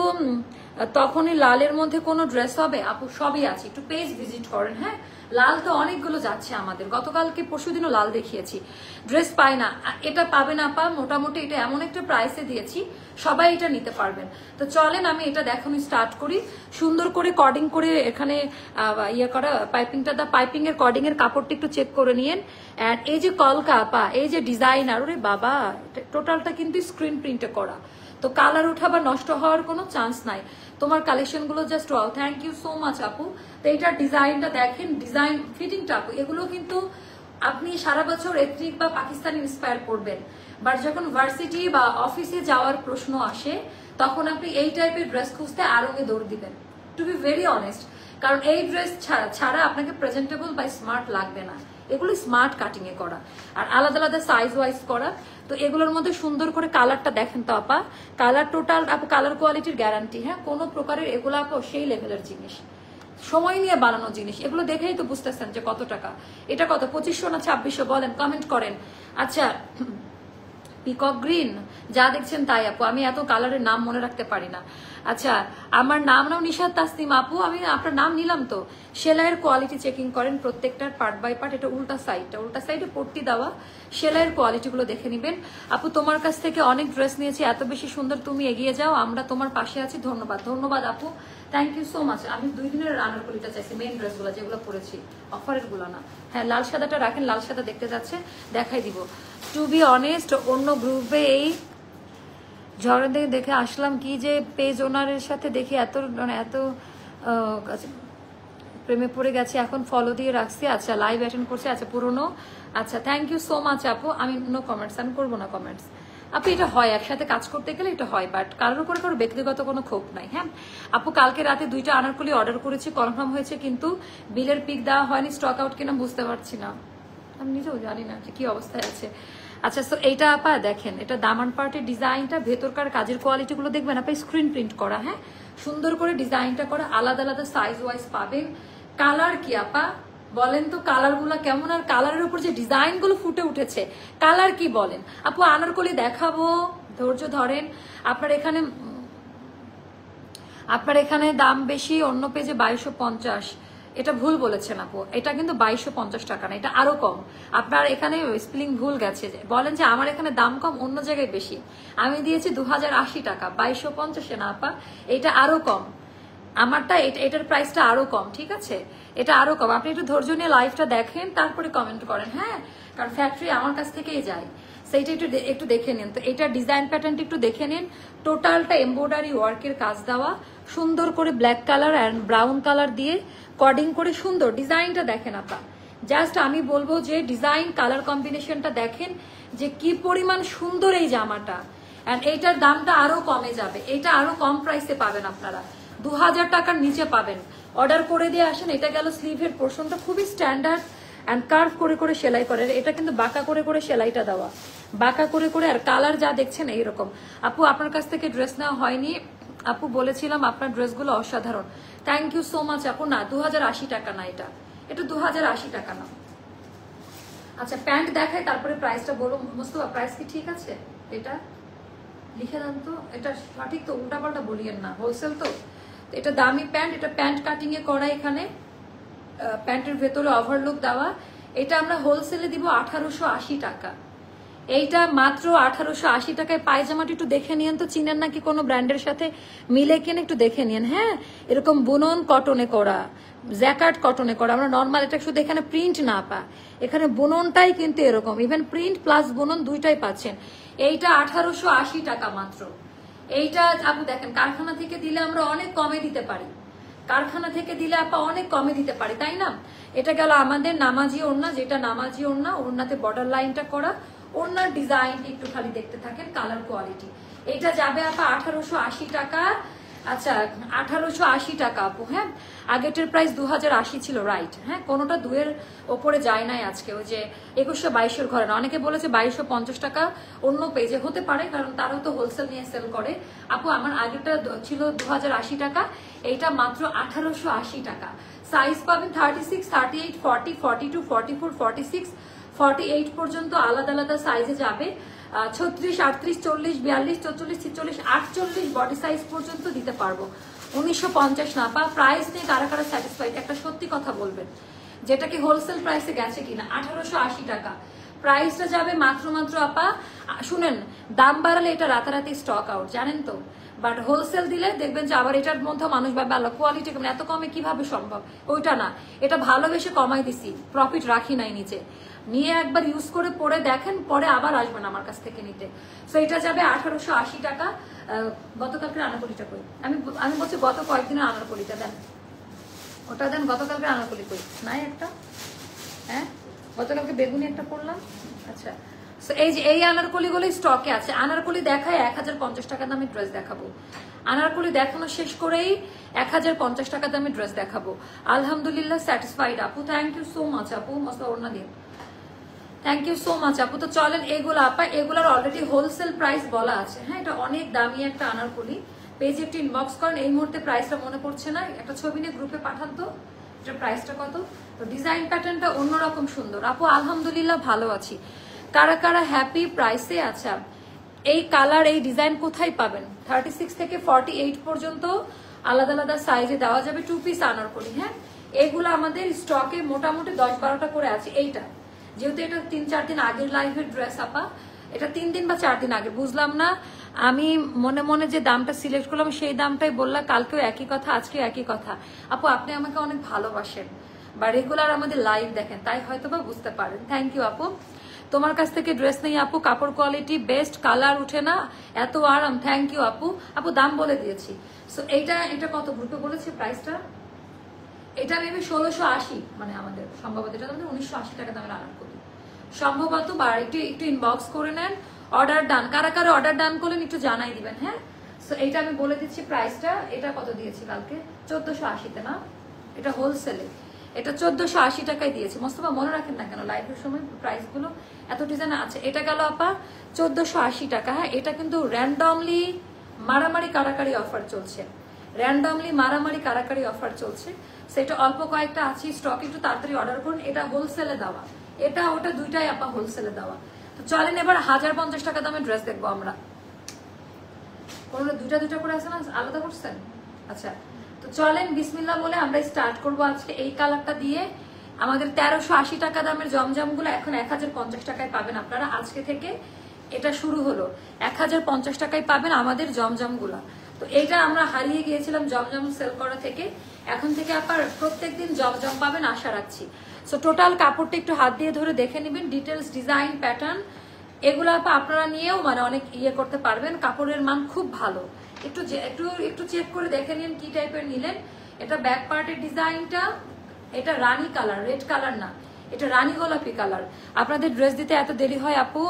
তখনই লালের মধ্যে কোনো ড্রেস হবে আপু? সবই আছে, একটু পেজ ভিজিট করেন। হ্যাঁ, লাল তো অনেকগুলো যাচ্ছে আমাদের, গতকালকে পরশুদিনও লাল দেখিয়েছি। ড্রেস পাই না, এটা পাবেন আপা। মোটামুটি এটা এমন একটা প্রাইসে দিয়েছি, সবাই এটা নিতে পারবেন। তো চলেন আমি এটা দেখানো স্টার্ট করি। সুন্দর করে কর্ডিং করে এখানে ইয়ে করা পাইপিংটা, পাইপিং এর কর্ডিং এর কাপড়টা একটু চেক করে নিয়েন। এন্ড এই যে কলকা আপা, এই যে ডিজাইনার, ওরে বাবা, টোটালটা কিন্তু স্ক্রিন প্রিন্টে করা, তো কালার ওঠা বা নষ্ট হওয়ার কোনো চান্স নাই। তোমার কালেকশন গুলো just wow, thank you so much আপু। তো এইটার ডিজাইনটা দেখেন, ডিজাইন ফিটিংটা আপু, এগুলো কিন্তু আপনি সারা বছর এথনিক বা পাকিস্তানি ইন্সপায়ার করবেন, বাট যখন ভার্সিটি বা অফিসে যাওয়ার প্রশ্ন আসে তখন আপনি এই টাইপের ড্রেস খুঁজতে আরঙে দৌড় দিবেন, টু বি ভেরি অনেস্ট। কারণ এই ড্রেস ছাড়া আপনাকে প্রেজেন্টেবল বা স্মার্ট লাগবে না। এগুলো স্মার্ট কাটিং এ করা আর আলাদা আলাদা সাইজ ওয়াইজ করা। তো এগুলোর মধ্যে সুন্দর করে কালারটা দেখেন তো আপা, কালার টোটাল আপু, কালার কোয়ালিটির গ্যারান্টি। হ্যাঁ, কোনো প্রকারের এগুলো আপু সেই লেভেলের জিনিস, সময় নিয়ে বানানো জিনিস। এগুলো দেখেই তো বুঝতেছেন যে কত টাকা। এটা কত, 2500 না 2600 বলেন, কমেন্ট করেন। আচ্ছা, পিকক গ্রিন যা দেখছেন তাই আপু, আমি এত কালারের নাম মনে রাখতে পারি না। আচ্ছা, আমার নাম নাও নিশাদ তাসনিম আপু, আমি আপনার নাম নিলাম তো। সেলাইয়ের কোয়ালিটি চেকিং করেন প্রত্যেকটার পার্ট বাই পার্ট। এটা উল্টা সাইডে পট্টি দেওয়া, সেলাইয়ের কোয়ালিটি গুলো দেখে নিবেন আপু। তোমার কাছ থেকে অনেক ড্রেস নিয়েছি, এত বেশি সুন্দর, তুমি এগিয়ে যাও, আমরা তোমার পাশে আছি। ধন্যবাদ, ধন্যবাদ আপু, থ্যাংক ইউ সো মাচ। আমি 2 দিনের আনারকলিটা চাইছি, মেইন ড্রেসগুলো যেগুলো পরেছি, অফারের গুলো না। হ্যাঁ, লাল সাদাটা রাখেন, লাল সাদা দেখতে যাচ্ছে, দেখাই দিব। টু বি অনেস্ট, অন্য গ্রুপে এই ঝড়ের দিকে দেখে আসলাম কি যে পেজ ওনারের সাথে দেখি এত প্রেমে পড়ে গেছে, এখন ফলো দিয়ে রাখছি। আচ্ছা, লাইভ অ্যাটেন্ড করছে, আচ্ছা পুরনো। আচ্ছা, থ্যাংক ইউ সো মাচ আপু। আমি নো কমেন্টস, আমি করবো না কমেন্টস আপু। এটা হয়, একসাথে কাজ করতে গেলে এটা হয়, বাট কারোর উপরে কারো ব্যক্তিগত কোনো ক্ষোভ নাই। হ্যাঁ আপু, কালকে রাতে 2টা আনারকলি অর্ডার করেছি, কনফার্ম হয়েছে, কিন্তু বিলের পিক দেওয়া হয়নি, স্টক আউট কিনা বুঝতে পারছি না, আমি নিজেও জানি না কি অবস্থায় আছে। আচ্ছা, তো এইটা আপা দেখেন, এটা দামান পার্টের ডিজাইনটা, ভেতরকার কাজের কোয়ালিটি গুলো দেখবেন আপা, স্ক্রিন প্রিন্ট করা। হ্যাঁ, সুন্দর করে ডিজাইনটা করা, আলাদা আলাদা সাইজ ওয়াইজ পাবেন। কালার কি আপা বলেন তো, কালার গুলা কেমন? আর কালারের উপর যে ডিজাইন গুলো ফুটে উঠেছে, কালার কি বলেন আপু? আনারকলি দেখাবো, ধৈর্য ধরেন। আপনার এখানে দাম বেশি, অন্য পেজে 2250। এটা ভুল বলেছেন আপু, এটা কিন্তু 2250 টাকা না, এটা আরো কম। আপনার এখানে স্পেলিং ভুল গেছে, বলেন যে আমার এখানে দাম কম, অন্য জায়গায় বেশি। আমি দিয়েছি 2080 টাকা, 2250 না আপা, এটা আরো কম। আমারটা এটার প্রাইসটা আরো কম, ঠিক আছে, এটা আরো কম। আপনি একটু ধৈর্য নিয়ে লাইভটা দেখেন, তারপরে কমেন্ট করেন। হ্যাঁ, কারণ ফ্যাক্টরি আমার কাছ থেকেই যায়, সেইটা একটু দেখে নিন। তো এটা ডিজাইন প্যাটার্নটা একটু দেখে নিন, টোটালটা এমব্রয়ডারি ওয়ার্কের কাজ দেওয়া, সুন্দর করে black colour and brown colour দিয়ে কর্ডিং করে সুন্দর ডিজাইনটা দেখেন আপা। জাস্ট আমি বলবো যে ডিজাইন কালার কম্বিনেশনটা দেখেন যে কি পরিমাণ সুন্দর এই জামাটা। অ্যান্ড এইটার দামটা আরো কমে যাবে, এটা আরো কম প্রাইসে পাবেন আপনারা, 2000 টাকার নিচে পাবেন। অর্ডার করে দিয়ে আসেন। এটা গেল স্লিভের পোর্শনটা, খুবই স্ট্যান্ডার্ড অ্যান্ড কার্ভ করে করে সেলাই করে, এটা কিন্তু বাঁকা করে করে সেলাইটা দেওয়া, বাঁকা করে করে। আর কালার যা দেখছেন এইরকম। আপু, আপনার কাছ থেকে ড্রেস নেওয়া হয়নি আপু, বলেছিলাম আপনার ড্রেসগুলো অসাধারণ। থ্যাংক ইউ সো মাচ আপু। না, 2080 টাকা না, এটা 2080 টাকা না। আচ্ছা, প্যান্ট দেখায় তারপরে প্রাইসটা বলো। মুস্তফা, প্রাইস কি ঠিক আছে? এটা লিখে দেন তো, এটা সঠিক তো, উল্টাপাল্টা বলিয়েন না, হোলসেল তো। এটা দামি প্যান্ট, এটা প্যান্ট কাটিং এ করা, এখানে প্যান্টের ভেতরে ওভারলুক দেওয়া। এটা আমরা হোলসেলে দিব 1880 টাকা। এইটা মাত্র 1880 টাকায়। পায়জামাটা একটু দেখে নিয়েন তো, চিনেন নাকি কোনো ব্র্যান্ডের সাথে মিলে কিনে একটু দেখে নিন। হ্যাঁ, এরকম বুনন কটনে করা, জ্যাকার্ড কটনে করা। আমরা নর্মাল এটা শুধু এখানে প্রিন্ট না পা, এখানে বুননটাই কিন্তু এরকম, ইভেন প্রিন্ট প্লাস বুনন দুইটাই পাচ্ছেন। এইটা 1880 টাকা মাত্র। এইটা আপনি দেখেন কারখানা থেকে দিলে আমরা অনেক কমে দিতে পারি, কারখানা থেকে দিলে আপা অনেক কমে দিতে পারি, তাই না? এটা গেল আমাদের নামাজি ওড়না, যেটা নামাজি ওড়না, ওড়নাতে বর্ডার লাইনটা করা, ওড়নার ডিজাইনটা একটু খালি দেখতে থাকেন, কালার কোয়ালিটি। এটা যাবে আপা 1880 টাকা। আচ্ছা 1880 টাকা আপু। হ্যাঁ, আগেরটার প্রাইস 2080 ছিল, রাইট? হ্যাঁ, কোনোটা 2-এর ওপরে যায় নাই আজকে। ওই যে 2122-এর ঘরে না, অনেকে বলেছে 2250 টাকা অন্য পেজে হতে পারে, কারণ তারাও তো হোলসেল নিয়ে সেল করে। আপু আমার আগেরটা ছিল 2080 টাকা, এইটা মাত্র 1880 টাকা। সাইজ পাবেন 36, 38, 40, 42, 44, 46, 48 পর্যন্ত আলাদা আলাদা সাইজে যাবে। 36, 38, 40, 42, 44, 46, 48 বডি সাইজ পর্যন্ত দিতে পারবো। 1950 না পা। প্রাইস নিয়ে কারা কারা স্যাটিসফাইড একটা সত্যি কথা বলবেন, যেটা কি হোলসেল প্রাইসে গেছে কিনা। 1880 টাকা প্রাইসটা যাবে মাত্র মাত্র আপা। শুনেন, দাম বাড়ালে এটা রাতারাতি স্টক আউট, জানেন তো, বাট হোলসেল দিলে দেখবেন যে আবার এটার মধ্যে মানুষ ভাবে আল্লাহ কোয়ালিটি কেমন, এত কমে কিভাবে সম্ভব। ওইটা না, এটা ভালোবেসে কমাই দিছি, প্রফিট রাখি নাই নিচে। নিয়ে একবার ইউজ করে পরে দেখেন, পরে আবার আসবেন আমার কাছ থেকে নিতে। সো এটা যাবে 1880 টাকা। গতকালকে আনারকলিটা কই, আমি বলছি গত কয়েকদিনের আনারকলিটা দেন, ওটা দেন। গতকালকে আনারকলি কই নাই একটা? হ্যাঁ, গতকালকে বেগুনি একটা পড়লাম। আচ্ছা, এই যে এই আনারকলিগুলো স্টকে আছে। আনারকলি দেখায় 1050 টাকা দামের ড্রেস দেখাবো। আনারকলি দেখানো শেষ করেই 1050 টাকা দামের ড্রেস দেখাবো। আলহামদুলিল্লাহ স্যাটিসফাইড আপু, থ্যাংক ইউ সো মাচ আপু, মস্ত ওড়না দিন, থ্যাংক ইউ সো মাচ আপু। তো চলেন এগুলো আপা, এগুলোর অলরেডি হোলসেল প্রাইস বলা আছে। হ্যাঁ, এটা অনেক দামি একটা আনারকলি। পেজে একটু ইনবক্স করেন, এই মুহূর্তে প্রাইসটা মনে পড়ছে না, একটা ছবি নিয়ে গ্রুপে পাঠান তো এটা প্রাইসটা কত। তো ডিজাইন প্যাটার্নটা অন্যরকম সুন্দর আপু। আলহামদুলিল্লাহ ভালো আছি। কারা কারা হ্যাপি প্রাইসে? আচ্ছা, এই কালার এই ডিজাইন কোথায় পাবেন? 36 থেকে 48 পর্যন্ত আলাদা আলাদা সাইজে দেওয়া যাবে। 2 পিস আনারকলি। হ্যাঁ, এগুলো আমাদের স্টকে মোটামুটি 10-12টা করে আছে। এইটা যেহেতু এটা 3-4 দিন আগের লাইভের ড্রেস আপা, এটা 3 দিন বা 4 দিন আগে, বুঝলাম না। আমি মনে মনে যে দামটা সিলেক্ট করলাম সেই দামটাই বললাম, কালকেও একই কথা, আজকেও একই কথা। আপু আপনি আমাকে অনেক ভালোবাসেন বা রেগুলার আমাদের লাইভ দেখেন, তাই হয়তো বা বুঝতে পারেন। থ্যাংক ইউ আপু। তোমার কাছ থেকে ড্রেস নেই আপু, কাপড় কোয়ালিটি বেস্ট, কালার উঠে না, এত আরাম। থ্যাংক ইউ আপু। আপু দাম বলে দিয়েছি। সো এটা কত গ্রুপে বলেছে প্রাইসটা? এটা মেবি 1680, মানে আমাদের সম্ভবত এটা 1980 টাকা দামের আনারকলি সম্ভবত। বা একটু ইনবক্স করে নেন। অর্ডার ডান, কারা কারা অর্ডার ডান করলেন একটু জানাই দিবেন। হ্যাঁ, সো এইটা আমি বলে দিচ্ছি প্রাইসটা। এটা কত দিয়েছি কালকে? 1480-তে না, এটা হোলসেলে এটা 1480 টাকায় দিয়েছি। মোস্তফা মনে রাখেন না কেন লাইভের সময় প্রাইস গুলো, এত ডিজাইন আছে। এটা গেল আপা 1480 টাকা। হ্যাঁ, এটা কিন্তু র্যান্ডমলি মারামারি কারাকারি অফার চলছে, র্যান্ডমলি মারামারি কারাকারি অফার চলছে। সেটা অল্প কয়েকটা আছে স্টক, একটু তাড়াতাড়ি অর্ডার করুন। এটা হোলসেলে দেওয়া, এটা ওটা দুইটাই আপা হোলসেলে দেওয়া। তো চলেন এবার 1050 টাকা দামের ড্রেস দেখবো আমরা। কোনটা দুইটা করে আছে না, আলাদা করছেন? আচ্ছা, তো চলেন বিসমিল্লাহ বলে আমরা স্টার্ট করব আজকে এই কালারটা দিয়ে। আমাদের 1380 টাকা দামের জমজম গুলো এখন 1050 টাকায় পাবেন আপনারা। আজকে থেকে এটা শুরু হলো, 1050 টাকায় পাবেন আমাদের জমজম গুলা। তো এইটা আমরা হারিয়ে গিয়েছিলাম জমজম সেল করা থেকে, এখন থেকে আপনার প্রত্যেকদিন জমজম পাবেন আশা রাখছি। সো টোটাল কাপড়টা একটু হাত দিয়ে ধরে দেখে নেবেন, ডিটেলস, ডিজাইন, প্যাটার্ন এগুলো আপনারা নিয়েও মানে অনেক ইয়ে করতে পারবেন। কাপড়ের মান খুব ভালো, একটু চেক করে দেখে নিন কি টাইপের নিলেন। এটা ব্যাক পার্টের ডিজাইনটা, এটা রানী কালার, রেড কালার না, এটা রানী গোলাপি কালার। আপনাদের ড্রেস দিতে এত দেরি হয় আপু?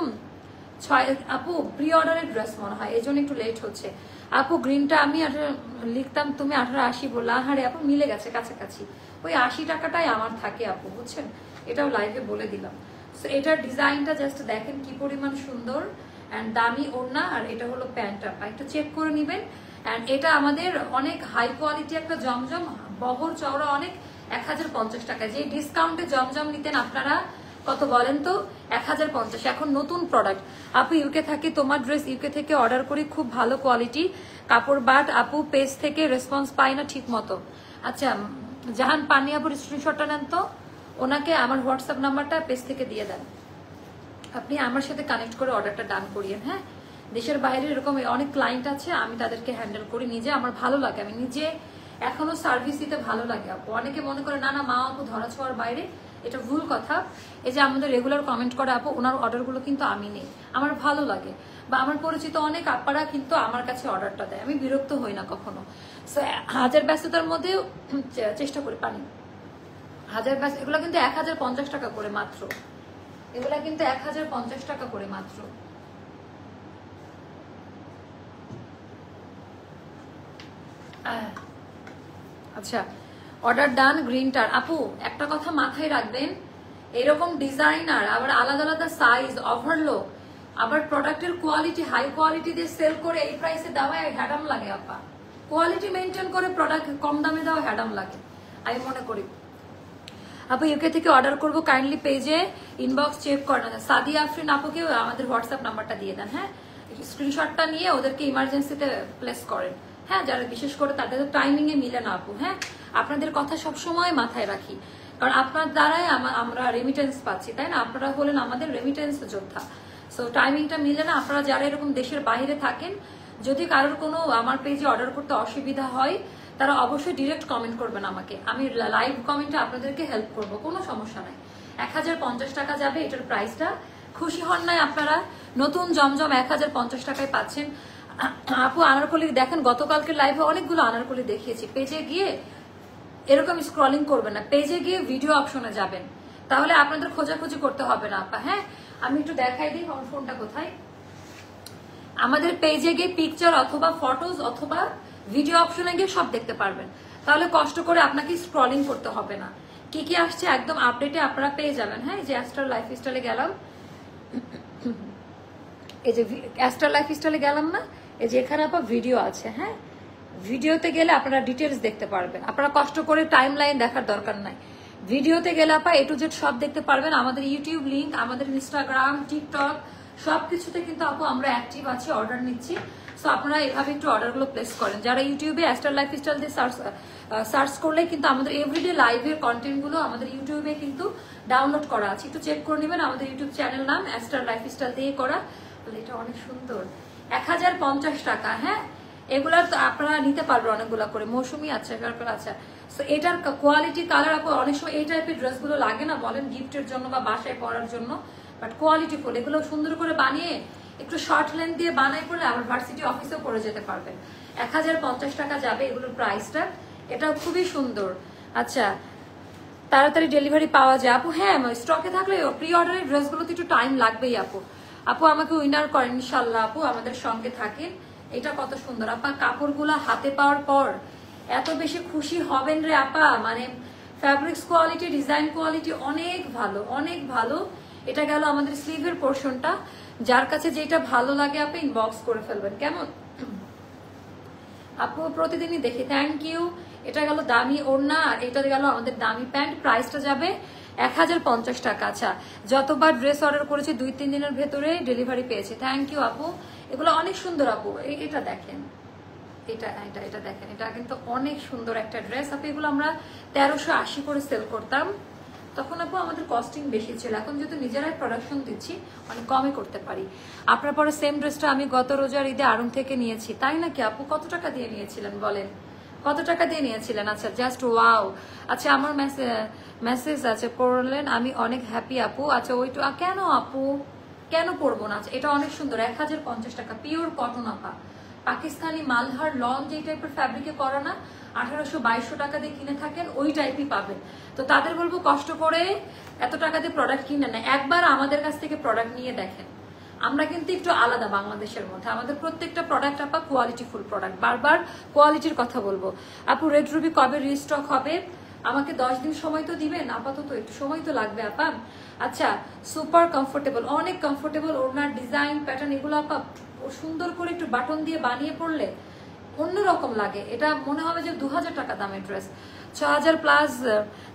আপু প্রি অর্ডারের ড্রেস মনে হয়, এই জন্য একটু লেট হচ্ছে। আপু গ্রিনটা আমি লিখতাম, তুমি 1880 বললা। হারে আপু মিলে গেছে কাছাকাছি, ওই 80 টাকাটাই আমার থাকে আপু, বুঝছেন? এটাও লাইভে বলে দিলাম। সো এটার ডিজাইনটা জাস্ট দেখেন কি পরিমাণ সুন্দর, অ্যান্ড দামি ওড়না, আর এটা হলো প্যান্টটা, একটু চেক করে নিবেন। অ্যান্ড এটা আমাদের অনেক হাই কোয়ালিটি একটা জমজম, বহর চওড়া অনেক, 1050 টাকা। যে ডিসকাউন্টে জমজম নিতেন আপনারা কত বলেন তো? 1050। এখন নতুন প্রোডাক্ট। আপু ইউকে থাকি, তোমার ড্রেস ইউকে থেকে অর্ডার করি, খুব ভালো কোয়ালিটি কাপড়, বাট আপু পেজ থেকে রেসপন্স পাই না ঠিক মতো। আচ্ছা জাহান পানি আপুর স্ক্রিনশটটা নেন তো, ওনাকে আমার হোয়াটসঅ্যাপ নাম্বারটা পেজ থেকে দিয়ে দেন। আপনি আমার সাথে কানেক্ট করে অর্ডারটা ডান করিয়েন। হ্যাঁ, দেশের বাইরে এরকম অনেক ক্লায়েন্ট আছে, আমি তাদেরকে হ্যান্ডেল করি নিজে, আমার ভালো লাগে, আমি নিজে এখনো সার্ভিস দিতে ভালো লাগে আপু। অনেকে মনে করে না না মা আপু ধরা ছোঁয়ার বাইরে, এটা ভুল কথা। এই যে আমাদের রেগুলার কমেন্ট করে আপু, ওনার অর্ডারগুলো কিন্তু আমি নেই, আমার ভালো লাগে। বা আমার পরিচিত অনেক আপারা কিন্তু আমার কাছে অর্ডারটা দেয়, আমি বিরক্ত হই না কখনো। সো হাজার ব্যস্ততার মধ্যে চেষ্টা করি পানি হাজার ব্যস্ত, এগুলো কিন্তু 1050 টাকা করে মাত্র, এগুলা কিন্তু 1050 টাকা করে মাত্র। আচ্ছা, অর্ডার ডান গ্রিনটার আপু। একটা কথা মাথায় রাখবেন, এরকম ডিজাইনার আবার আলাদা আলাদা সাইজ, ওভারলোক, আবার প্রোডাক্টের কোয়ালিটি হাই কোয়ালিটি দিয়ে সেল করে এই প্রাইসে দেওয়া হ্যাডাম লাগে আপা। কোয়ালিটি মেনটেন করে প্রোডাক্ট কম দামে দেওয়া হ্যাডাম লাগে আমি মনে করি। আপু ইউকে থেকে অর্ডার করবো, কাইন্ডলি পেজে ইনবক্স চেক করেন। সাদিয়া আফরিন আপুকে আমাদের হোয়াটসঅ্যাপ নাম্বারটা দিয়ে দেন। হ্যাঁ, স্ক্রিনশটটা নিয়ে ওদেরকে ইমার্জেন্সিতে প্লেস করেন। হ্যাঁ, যারা বিশেষ করে তাদের টাইমিং এ মিলে না আপু। হ্যাঁ, আপনাদের কথা সবসময় মাথায় রাখি, কারণ আপনার দ্বারাই আমরা রেমিটেন্স পাচ্ছি, তাই না? আপনারা হলেন আমাদের রেমিটেন্স যোদ্ধা। সো টাইমিংটা মিলে না। আপনারা যারা এরকম দেশের বাইরে থাকেন, যদি কারোর কোনো আমার পেজে অর্ডার করতে অসুবিধা হয়, তারা অবশ্যই ডিরেক্ট কমেন্ট করবেন আমাকে, আমি লাইভ কমেন্টে আপনাদেরকে হেল্প করব, কোনো সমস্যা নাই। 1050 টাকা যাবে এটার প্রাইসটা। খুশি হন নাই আপনারা? নতুন জমজম 1050 টাকায় পাচ্ছেন আপু। আনারকলি দেখেন, গতকালকে লাইভে অনেকগুলো আনারকলি দেখিয়েছি। পেজে গিয়ে এরকম স্ক্রলিং করবেন না, পেজে গিয়ে ভিডিও অপশনে যাবেন, তাহলে আপনাদের খোঁজাখুঁজি করতে হবে না আপা। হ্যাঁ, আমি একটু দেখাই দিই আমার ফোনটা কোথায়। আমাদের পেজে গিয়ে পিকচার অথবা ফটোজ অথবা ভিডিও অপশনে গিয়ে সব দেখতে পারবেন, তাহলে কষ্ট করে আপনাকে স্ক্রলিং করতে হবে না। কি কি আসছে একদম আপডেটে আপনারা পেয়ে যাবেন। হ্যাঁ, এই যে অ্যাস্ট্রাল লাইফস্টাইলে গেলাম, এই যে অ্যাস্ট্রাল লাইফস্টাইলে গেলাম না, এই যে এখানে আপনার ভিডিও আছে। হ্যাঁ, ভিডিওতে গেলে আপনারা ডিটেলস দেখতে পারবেন, আপনারা কষ্ট করে টাইম লাইন দেখার দরকার নাই। ভিডিওতে গেলে আপা এ টু জেড সব দেখতে পারবেন। আমাদের ইউটিউব লিঙ্ক, আমাদের ইনস্টাগ্রাম, টিকটক সবকিছুতে কিন্তু আপু আমরা অ্যাক্টিভ আছি, অর্ডার নিচ্ছি। সো আপনারা এভাবে একটু অর্ডারগুলো প্লেস করেন। যারা ইউটিউবে অ্যাস্ট্রাল লাইফস্টাইল দিয়ে সার্চ করলে কিন্তু আমাদের এভরিডে লাইভের কন্টেন্টগুলো আমাদের ইউটিউবে কিন্তু ডাউনলোড করা আছে, একটু চেক করে নেবেন। আমাদের ইউটিউব চ্যানেল নাম অ্যাস্ট্রাল লাইফস্টাইল দিয়ে করা। এটা অনেক সুন্দর, 1050 টাকা। হ্যাঁ, এগুলা তো আপনারা নিতে পারবেন অনেকগুলা করে, মৌসুমি আছে, আচ্ছা। সো এটার কোয়ালিটি কালার আপু, অনেক সময় এই টাইপের ড্রেসগুলো লাগে না বলেন গিফটের জন্য বা বাসায় পরার জন্য, বাট কোয়ালিটি ফুল। এগুলো সুন্দর করে বানিয়ে একটু শর্ট লেন্থ দিয়ে বানাই পড়লে আবার ভার্সিটি অফিসেও পরে যেতে পারবেন। 1050 টাকা যাবে এগুলোর প্রাইসটা। এটা খুবই সুন্দর। আচ্ছা, তাড়াতাড়ি ডেলিভারি পাওয়া যায় আপু? হ্যাঁ, স্টকে থাকলে প্রি অর্ডারের ড্রেসগুলোতে একটু টাইম লাগবেই আপু। আপু আমাকে উইনার করেন ইনশাল্লাহ আপু, আমাদের সঙ্গে থাকেন। এটা কত সুন্দর আপা, কাপড়গুলা হাতে পাওয়ার পর এত বেশি খুশি হবেন রে আপা। মানে ফ্যাব্রিক্স কোয়ালিটি, ডিজাইন কোয়ালিটি অনেক ভালো, অনেক ভালো। এটা গেল আমাদের স্লিভের পোর্শনটা। যার কাছে যেটা ভালো লাগে আপনি ইনবক্স করে ফেলবেন, কেমন আপু? প্রতিদিনই দেখি, থ্যাংক ইউ। এটা গেল দামি ওড়না, আর এটা গেল আমাদের দামি প্যান্ট। প্রাইসটা যাবে 1050 টাকা। আচ্ছা, যতবার ড্রেস অর্ডার করেছি 2-3 দিনের ভেতরে ডেলিভারি পেয়েছি। থ্যাংক ইউ আপু, এগুলো অনেক সুন্দর আপু। এটা দেখেন, এটা এটা এটা দেখেন, এটা কিন্তু অনেক সুন্দর একটা ড্রেস আপু। এগুলো আমরা 1380 করে সেল করতাম, তখন আপু আমাদের কস্টিং বেশি ছিল। এখন যেহেতু নিজেরাই প্রোডাকশন দিচ্ছি, অনেক কমে করতে পারি। আপনার পরে সেম ড্রেসটা আমি গত রোজার ঈদে আড়ং থেকে নিয়েছি, তাই নাকি আপু? কত টাকা দিয়ে নিয়েছিলেন বলেন, কত টাকা দিয়ে নিয়েছিলেন? আচ্ছা, জাস্ট ওয়াও। আচ্ছা, আমার মেসেজ আছে, পড়লেন? আমি অনেক হ্যাপি আপু। আচ্ছা, ওইটু কেন আপু, কেন পড়বো না? এটা অনেক সুন্দর, 1050 টাকা, পিওর কটন আপা। পাকিস্তানি মালহার লং যে টাইপের ফ্যাব্রিকে করা না, 1800-2200 টাকা দিয়ে কিনে থাকেন, ওই টাইপই পাবেন। তো তাদের বলবো কষ্ট করে এত টাকা দিয়ে প্রোডাক্ট কিনে না, একবার আমাদের কাছ থেকে প্রোডাক্ট নিয়ে দেখেন। আমরা কিন্তু একটু আলাদা বাংলাদেশের মধ্যে, আমাদের প্রত্যেকটা প্রোডাক্ট আপা কোয়ালিটি ফুল প্রোডাক্ট। বারবার কোয়ালিটির কথা বলবো আপু। রেড রুবি কবে রিস্টক হবে? আমাকে 10 দিন সময় তো দিবেন, আপাতত একটু সময় তো লাগবে আপা। আচ্ছা, সুপার কমফোর্টেবল, অনেক কমফোর্টেবল। ওনার ডিজাইন প্যাটার্ন এগুলো আপা সুন্দর করে একটু বাটন দিয়ে বানিয়ে পড়লে অন্যরকম লাগে। এটা মনে হবে যে 2000 টাকা দামের ড্রেস। 6000 প্লাস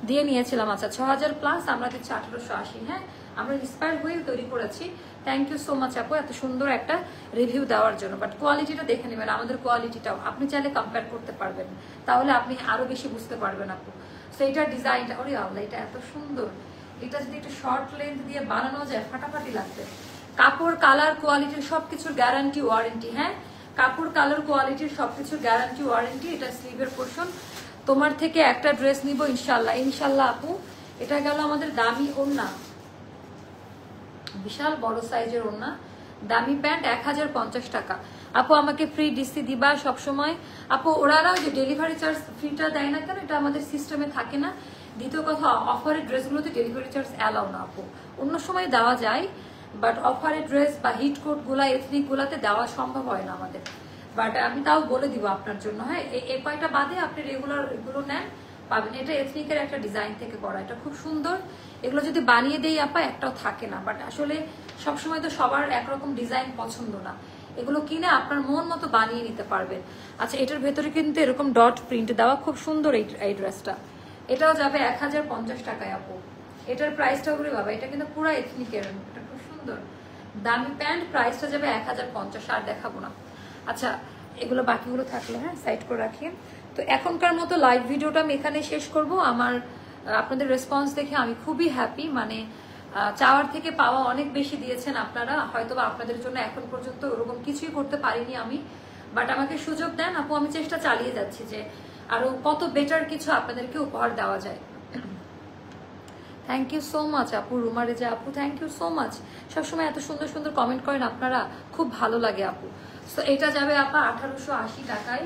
দিয়ে নিয়েছিলাম। আচ্ছা, 6000 প্লাস আমরা দিচ্ছি 1880। হ্যাঁ, আমরা ইন্সপায়ার হয়ে তৈরি করেছি। থ্যাংক ইউ সো মাচ আপু, এত সুন্দর একটা রিভিউ দেওয়ার জন্য। বাট কোয়ালিটিটা দেখে নেবেন, আমাদের কোয়ালিটিটাও আপনি চাইলে কম্পেয়ার করতে পারবেন, তাহলে আপনি আরো বেশি বুঝতে পারবেন আপু। সো এটার ডিজাইনটা, ওরে আল্লাহ, এটা এত সুন্দর। এটা যদি একটু শর্ট লেন্থ দিয়ে বানানো যায় ফাটাফাটি লাগবে। কাপড় কালার কোয়ালিটির সবকিছুর গ্যারান্টি ওয়ারেন্টি। হ্যাঁ, কাপড় কালার কোয়ালিটির সবকিছুর গ্যারান্টি ওয়ারেন্টি। এটা স্লিভের পোর্শন। তোমার থেকে একটা ড্রেস নিব ইনশাল্লাহ, ইনশাল্লাহ আপু। এটা গেল আমাদের দামি ওড়না, বিশাল বড় সাইজের ওড়না, দামি প্যান্ট, 1050 টাকা। আপু আমাকে ফ্রি ডিসি দিবা সবসময়। আপু ওরাও যে ডেলিভারি চার্জ ফ্রিটা দেয় না কেন, এটা আমাদের সিস্টেমে থাকে না। দ্বিতীয় কথা, অফারের ড্রেসগুলোতে ডেলিভারি চার্জ অ্যালাউ না আপু। অন্য সময় দেওয়া যায়, বাট অফারের ড্রেস বা হিট কোট গুলা, এথনিক গুলাতে দেওয়া সম্ভব হয় না আমাদের। বাট আমি তাও বলে দিব আপনার জন্য। হ্যাঁ, এই কয়টা বাদে আপনি রেগুলার এগুলো নেন, পাবেন। এটা এথনিকের একটা ডিজাইন থেকে করা, এটা খুব সুন্দর। এগুলো যদি বানিয়ে দেই আপা একটাও থাকে না, বাট আসলে সবসময় তো সবার একরকম ডিজাইন পছন্দ না। এগুলো কিনে আপনার মন মতো বানিয়ে নিতে পারবেন। আচ্ছা, এটার ভেতরে কিন্তু এরকম ডট প্রিন্ট দেওয়া, খুব সুন্দর এই ড্রেসটা। এটাও যাবে 1050 টাকায় আপু। এটার প্রাইসটা বলি বাবা, এটা কিন্তু পুরো এথনিকের, এটা খুব সুন্দর দামি প্যান্ট। প্রাইসটা যাবে 1050, আর দেখাবো না। আচ্ছা, এগুলো বাকিগুলো থাকলো, হ্যাঁ সাইড করে রাখি। তো এখনকার মতো লাইভ ভিডিওটা আমি এখানে শেষ করব। আমার আপনাদের রেসপন্স দেখে আমি খুবই হ্যাপি। মানে চাওয়ার থেকে পাওয়া অনেক বেশি দিয়েছেন আপনারা। হয়তো আপনাদের জন্য এখন পর্যন্ত ওরকম কিছুই করতে পারিনি আমি, বাট আমাকে সুযোগ দেন আপু, আমি চেষ্টা চালিয়ে যাচ্ছি যে আরো কত বেটার কিছু আপনাদেরকে উপহার দেওয়া যায়। থ্যাংক ইউ সো মাচ আপু, রুমা রেজা আপু, থ্যাংক ইউ সো মাচ। সবসময় এত সুন্দর সুন্দর কমেন্ট করেন আপনারা, খুব ভালো লাগে আপু। তো এটা যাবে আপা 1880 টাকায়।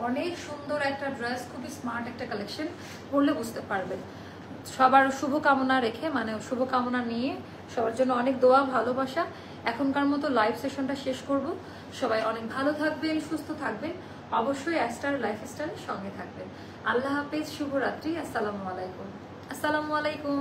অনেক সুন্দর একটা ড্রেস, খুবই স্মার্ট একটা কালেকশন, পরলে বুঝতে পারবেন। সবার শুভকামনা রেখে, মানে শুভকামনা নিয়ে সবার জন্য অনেক দোয়া, ভালোবাসা। এখনকার মতো লাইভ সেশনটা শেষ করব। সবাই অনেক ভালো থাকবেন, সুস্থ থাকবেন, অবশ্যই অ্যাস্টার লাইফস্টাইলের সঙ্গে থাকবেন। আল্লাহ হাফেজ, শুভরাত্রি, আসসালামু আলাইকুম। আসসালামু আলাইকুম।